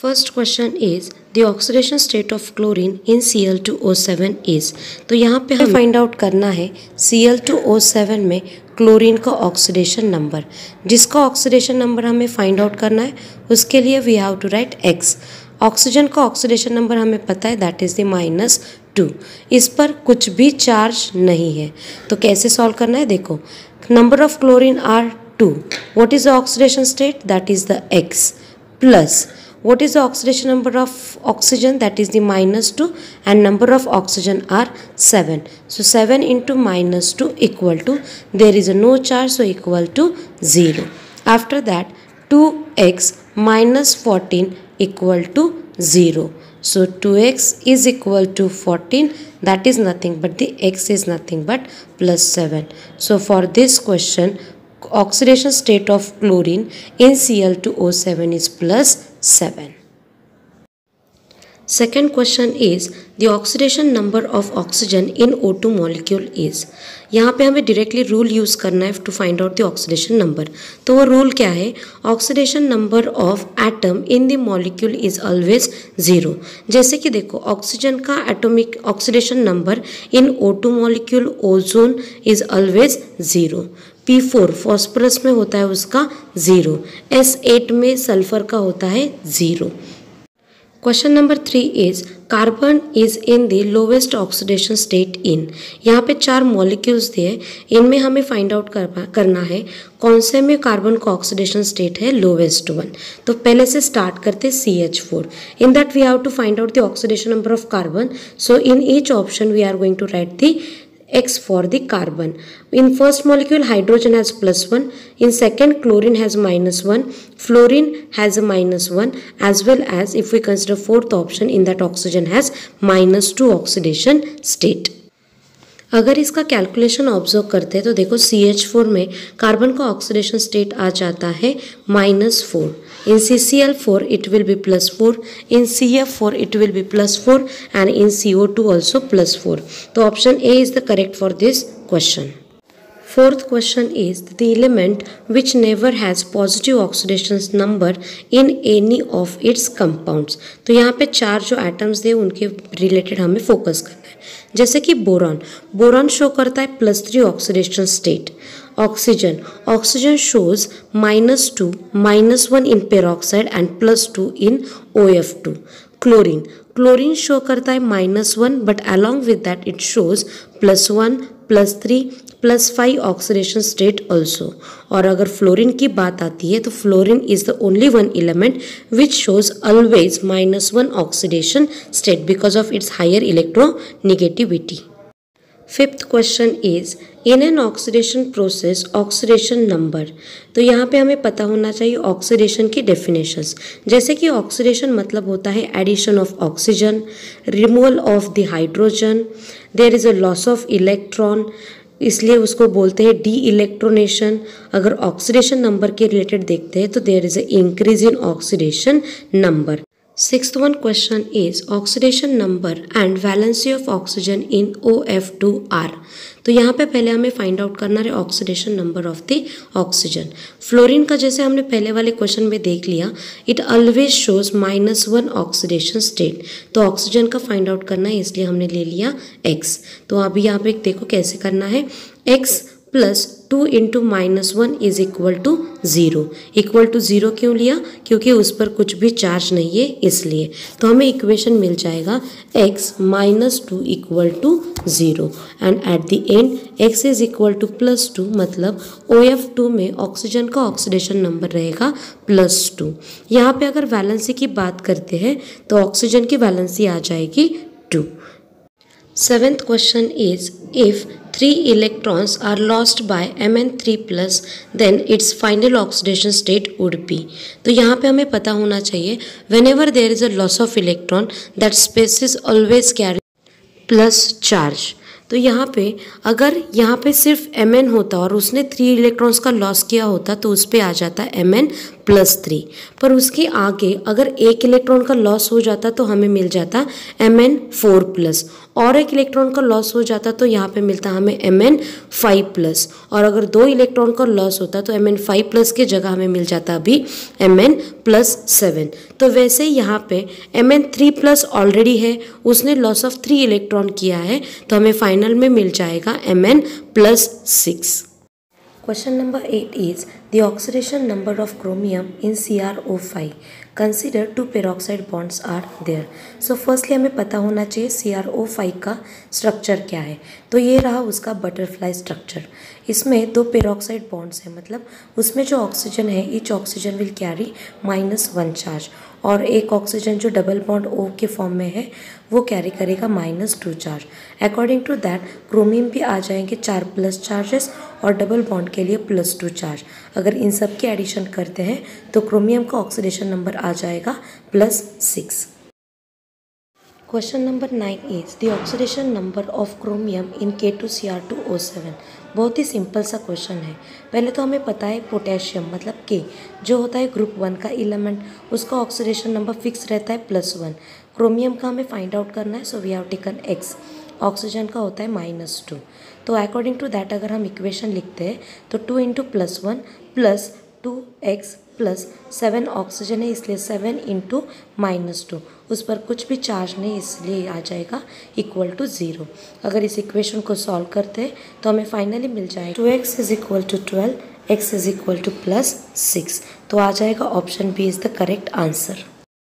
First question is the oxidation state of chlorine in Cl2O7 is. तो यहाँ पे हमें फाइंड आउट करना है Cl2O7 में क्लोरीन का ऑक्सीडेशन नंबर, जिसका ऑक्सीडेशन नंबर हमें फाइंड आउट करना है। उसके लिए we have to write x। Oxygen का ऑक्सीडेशन नंबर हमें पता है, दैट इज द -2। इस पर कुछ भी चार्ज नहीं है, तो कैसे सॉल्व करना है देखो। Number of chlorine are 2। What is the oxidation state, that is the x, plus what is the oxidation number of oxygen, that is the -2, and number of oxygen are 7. So 7 into -2 equal to, there is a no charge, so equal to 0. After that 2x minus 14 equal to 0. So 2x is equal to 14, that is nothing but the x is nothing but +7. So for this question, oxidation state of chlorine in Cl2O7 is +7. Second question is the oxidation number of oxygen in O2 molecule is। यहाँ पे हमें directly rule use करना है to find out the oxidation number. तो वो rule क्या है, oxidation number of atom in the molecule is always 0। जैसे कि देखो, ऑक्सीजन का atomic oxidation number in O2 molecule ozone is always 0। P4 phosphorus में होता है उसका 0, S8 में सल्फर का होता है 0। Question number 3 is carbon is in the lowest oxidation state in. यहाँ पे 4 मॉलिक्यूल्स दिए, इनमें हमें फाइंड आउट करना है कौन से में कार्बन का ऑक्सीडेशन स्टेट है लोवेस्ट वन। तो पहले से स्टार्ट करते CH4। In that we have to find out the oxidation number of carbon. So in each option we are going to write the X for the carbon. In first molecule hydrogen has +1, in second chlorine has -1, fluorine has a -1, as well as if we consider fourth option, in that oxygen has -2 oxidation state. अगर इसका calculation observe करते हैं तो देखो CH4 में carbon का oxidation state आ जाता है -4, in CCl4 it will be +4, in CF4 it will be +4, and in CO2 also +4. तो option A is the correct for this question. Fourth question is the element which never has positive oxidation number in any of its compounds. तो यहाँ पे 4 जो atoms they उनके related हमें focus करना है। जैसे कि बोरॉन, बोरॉन शो करता है +3 oxidation state. Oxygen shows -2, -1 in peroxide and +2 in OF2। Chlorine show करता है -1, but along with that it shows +1, +3, +5 oxidation state also. और अगर फ्लोरीन की बात आती है तो fluorine is the only one element which shows always -1 oxidation state because of its higher electronegativity. Fifth question is in an oxidation process oxidation number. तो यहाँ पे हमें पता होना चाहिए ऑक्सीडेशन की डेफिनेशंस। जैसे कि ऑक्सीडेशन मतलब होता है addition of oxygen, removal of the hydrogen, there is a loss of electron, इसलिए उसको बोलते हैं डी इलेक्ट्रोनेशन। अगर ऑक्सीडेशन नंबर के रिलेटेड देखते हैं तो there is a increase in oxidation number. Sixth one question is oxidation number and valency of oxygen in OF2R। तो यहाँ पे पहले हमें फाइंड आउट करना है oxidation number of the oxygen. Fluorine का जैसे हमने पहले वाले क्वेश्चन में देख लिया, it always shows -1 oxidation state. तो ऑक्सीजन का फाइंड आउट करना है, इसलिए हमने ले लिया x। तो अभी यहाँ पे देखो कैसे करना है, x +2 × -1 is equal to 0। Equal to 0 क्यों लिया, क्योंकि उस पर कुछ भी चार्ज नहीं है इसलिए। तो हमें इक्वेशन मिल जाएगा x -2 equal to 0 and at the end x is equal to +2, मतलब OF2 में ऑक्सीजन का ऑक्सीडेशन नंबर रहेगा +2। यहाँ पे अगर वैलेंसी की बात करते हैं तो ऑक्सीजन की वैलेंसी आ जाएगी 2। Seventh question is if 3 electrons are lost by Mn3+, then its final oxidation state would be। तो यहाँ पे हमें पता होना चाहिए whenever there is a loss of electron, that space is always carry plus charge। तो यहाँ पे अगर यहाँ पे सिर्फ Mn होता और उसने 3 इलेक्ट्रॉन्स का लॉस किया होता तो उस पर आ जाता Mn+3, पर उसके आगे अगर एक इलेक्ट्रॉन का लॉस हो जाता तो हमें मिल जाता Mn4+, और एक इलेक्ट्रॉन का लॉस हो जाता तो यहाँ पे मिलता हमें Mn5+, और अगर 2 इलेक्ट्रॉन का लॉस होता तो Mn5+ के जगह हमें मिल जाता अभी Mn+7। तो वैसे ही यहाँ पे Mn3+ ऑलरेडी है, उसने लॉस ऑफ 3 इलेक्ट्रॉन किया है, तो हमें फाइनल में मिल जाएगा Mn+6। Question number 8 is the oxidation number of chromium in CrO5. Consider 2 peroxide bonds are there. So firstly हमें पता होना चाहिए CrO5 का स्ट्रक्चर क्या है। तो ये रहा उसका बटरफ्लाई स्ट्रक्चर। इसमें 2 पेरोक्साइड बॉन्ड्स हैं, मतलब उसमें जो ऑक्सीजन है each oxygen will carry -1 charge, और एक ऑक्सीजन जो डबल बॉन्ड O के फॉर्म में है वो कैरी करेगा -2 charge. According to that chromium भी आ जाएंगे 4+ चार्जेस और डबल बॉन्ड के लिए +2 चार्ज। अगर इन सब के एडिशन करते हैं तो क्रोमियम का ऑक्सीडेशन नंबर आ जाएगा +6। Question number 9 is the oxidation number of chromium in K2Cr2O7। बहुत ही सिंपल सा क्वेश्चन है। पहले तो हमें पता है पोटेशियम मतलब K जो होता है ग्रुप 1 का एलिमेंट, उसका ऑक्सीडेशन नंबर फिक्स रहता है +1। क्रोमियम का हमें फाइंड आउट करना है, so we have taken X। Oxygen का होता है -2। तो अकॉर्डिंग टू दैट अगर हम इक्वेशन लिखते हैं तो 2 × +1 + 2x + 7 ऑक्सीजन है इसलिए 7 × -2, उस पर कुछ भी चार्ज नहीं इसलिए आ जाएगा =0। अगर इस इक्वेशन को सॉल्व करते हैं तो हमें फाइनली मिल जाएगा 2x = 12, x = +6। तो आ जाएगा option B is the correct answer.